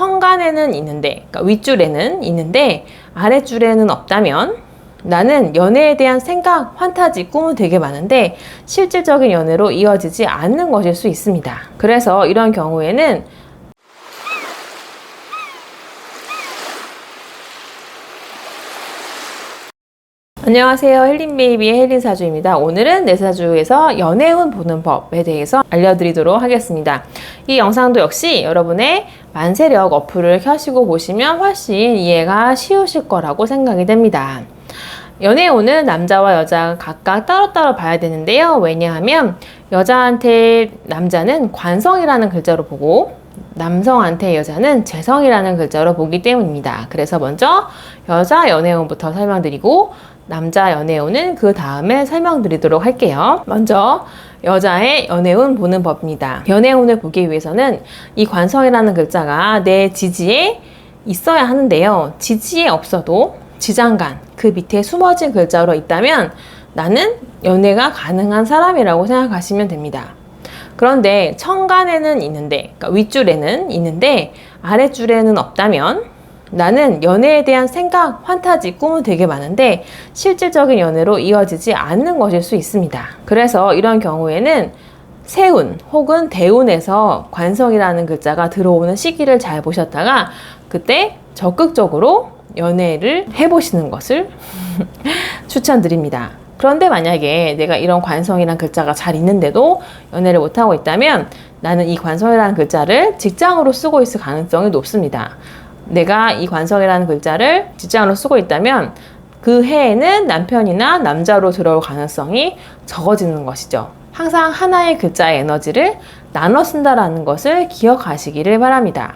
천간에는 있는데, 그러니까 윗줄에는 있는데 아랫줄에는 없다면 나는 연애에 대한 생각, 판타지, 꿈은 되게 많은데 실질적인 연애로 이어지지 않는 것일 수 있습니다. 그래서 이런 경우에는 안녕하세요. 헬린베이비의 헬린사주입니다. 오늘은 내 사주에서 연애운 보는 법에 대해서 알려드리도록 하겠습니다. 이 영상도 역시 여러분의 만세력 어플을 켜시고 보시면 훨씬 이해가 쉬우실 거라고 생각이 됩니다. 연애운은 남자와 여자 각각 따로따로 봐야 되는데요. 왜냐하면 여자한테 남자는 관성이라는 글자로 보고 남성한테 여자는 재성이라는 글자로 보기 때문입니다. 그래서 먼저 여자 연애운부터 설명드리고 남자 연애운은 그 다음에 설명드리도록 할게요. 먼저 여자의 연애운 보는 법입니다. 연애운을 보기 위해서는 이 관성이라는 글자가 내 지지에 있어야 하는데요. 지지에 없어도 지장간, 그 밑에 숨어진 글자로 있다면 나는 연애가 가능한 사람이라고 생각하시면 됩니다. 그런데 천간에는 있는데, 그러니까 윗줄에는 있는데 아랫줄에는 없다면 나는 연애에 대한 생각, 판타지, 꿈은 되게 많은데 실질적인 연애로 이어지지 않는 것일 수 있습니다. 그래서 이런 경우에는 세운 혹은 대운에서 관성이라는 글자가 들어오는 시기를 잘 보셨다가 그때 적극적으로 연애를 해보시는 것을 추천드립니다. 그런데 만약에 내가 이런 관성이라는 글자가 잘 있는데도 연애를 못하고 있다면 나는 이 관성이라는 글자를 직장으로 쓰고 있을 가능성이 높습니다. 내가 이 관성이라는 글자를 직장으로 쓰고 있다면 그 해에는 남편이나 남자로 들어올 가능성이 적어지는 것이죠. 항상 하나의 글자의 에너지를 나눠 쓴다라는 것을 기억하시기를 바랍니다.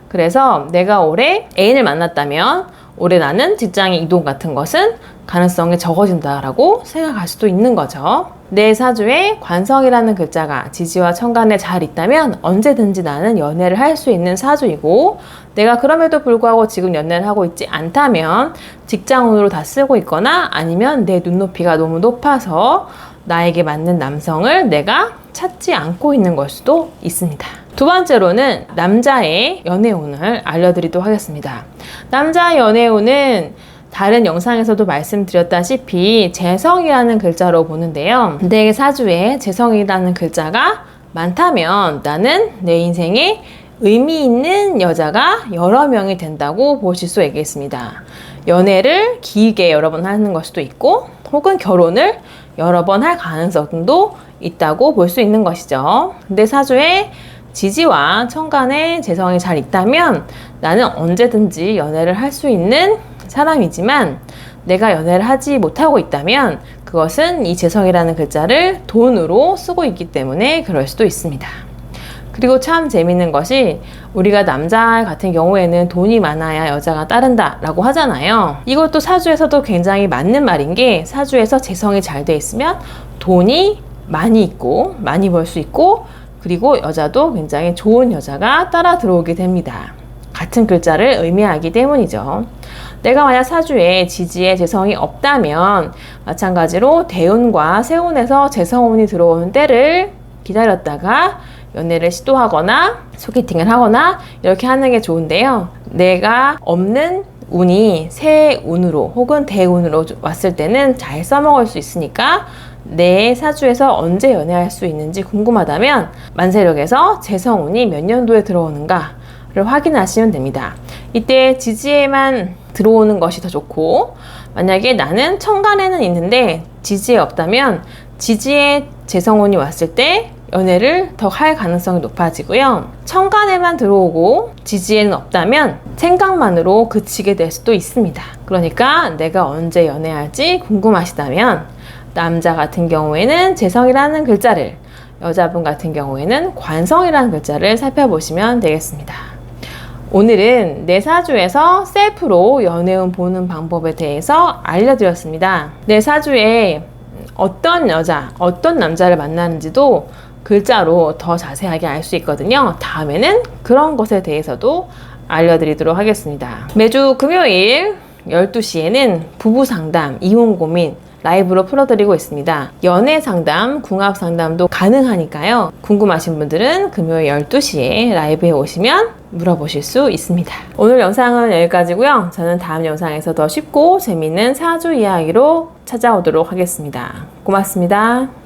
그래서 내가 올해 애인을 만났다면 올해 나는 직장의 이동 같은 것은 가능성이 적어진다라고 생각할 수도 있는 거죠. 내 사주에 관성이라는 글자가 지지와 천간에 잘 있다면 언제든지 나는 연애를 할 수 있는 사주이고 내가 그럼에도 불구하고 지금 연애를 하고 있지 않다면 직장운으로 다 쓰고 있거나 아니면 내 눈높이가 너무 높아서 나에게 맞는 남성을 내가 찾지 않고 있는 걸 수도 있습니다. 두 번째로는 남자의 연애운을 알려드리도록 하겠습니다. 남자의 연애운은 다른 영상에서도 말씀드렸다시피 재성이라는 글자로 보는데요. 내 사주에 재성이라는 글자가 많다면 나는 내 인생에 의미 있는 여자가 여러 명이 된다고 보실 수 있겠습니다. 연애를 길게 여러 번 하는 걸 수도 있고 혹은 결혼을 여러 번 할 가능성도 있다고 볼 수 있는 것이죠. 내 사주에 지지와 천간에 재성이 잘 있다면 나는 언제든지 연애를 할 수 있는 사람이지만 내가 연애를 하지 못하고 있다면 그것은 이 재성이라는 글자를 돈으로 쓰고 있기 때문에 그럴 수도 있습니다. 그리고 참 재밌는 것이 우리가 남자 같은 경우에는 돈이 많아야 여자가 따른다 라고 하잖아요. 이것도 사주에서도 굉장히 맞는 말인 게 사주에서 재성이 잘 돼 있으면 돈이 많이 있고 많이 벌 수 있고 그리고 여자도 굉장히 좋은 여자가 따라 들어오게 됩니다. 같은 글자를 의미하기 때문이죠. 내가 만약 사주에 지지에 재성이 없다면 마찬가지로 대운과 세운에서 재성운이 들어오는 때를 기다렸다가 연애를 시도하거나 소개팅을 하거나 이렇게 하는 게 좋은데요. 내가 없는 운이 새 운으로 혹은 대운으로 왔을 때는 잘 써먹을 수 있으니까 내 사주에서 언제 연애할 수 있는지 궁금하다면 만세력에서 재성운이 몇 년도에 들어오는가를 확인하시면 됩니다. 이때 지지에만 들어오는 것이 더 좋고 만약에 나는 천간에는 있는데 지지에 없다면 지지에 재성운이 왔을 때 연애를 더 할 가능성이 높아지고요. 천간에만 들어오고 지지에는 없다면 생각만으로 그치게 될 수도 있습니다. 그러니까 내가 언제 연애할지 궁금하시다면 남자 같은 경우에는 재성이라는 글자를 여자분 같은 경우에는 관성이라는 글자를 살펴보시면 되겠습니다. 오늘은 내 사주에서 셀프로 연애운 보는 방법에 대해서 알려드렸습니다. 내 사주에 어떤 여자, 어떤 남자를 만나는지도 글자로 더 자세하게 알 수 있거든요. 다음에는 그런 것에 대해서도 알려드리도록 하겠습니다. 매주 금요일 12시에는 부부 상담, 이혼 고민 라이브로 풀어드리고 있습니다. 연애 상담, 궁합 상담도 가능하니까요. 궁금하신 분들은 금요일 12시에 라이브에 오시면 물어보실 수 있습니다. 오늘 영상은 여기까지고요. 저는 다음 영상에서 더 쉽고 재미있는 사주 이야기로 찾아오도록 하겠습니다. 고맙습니다.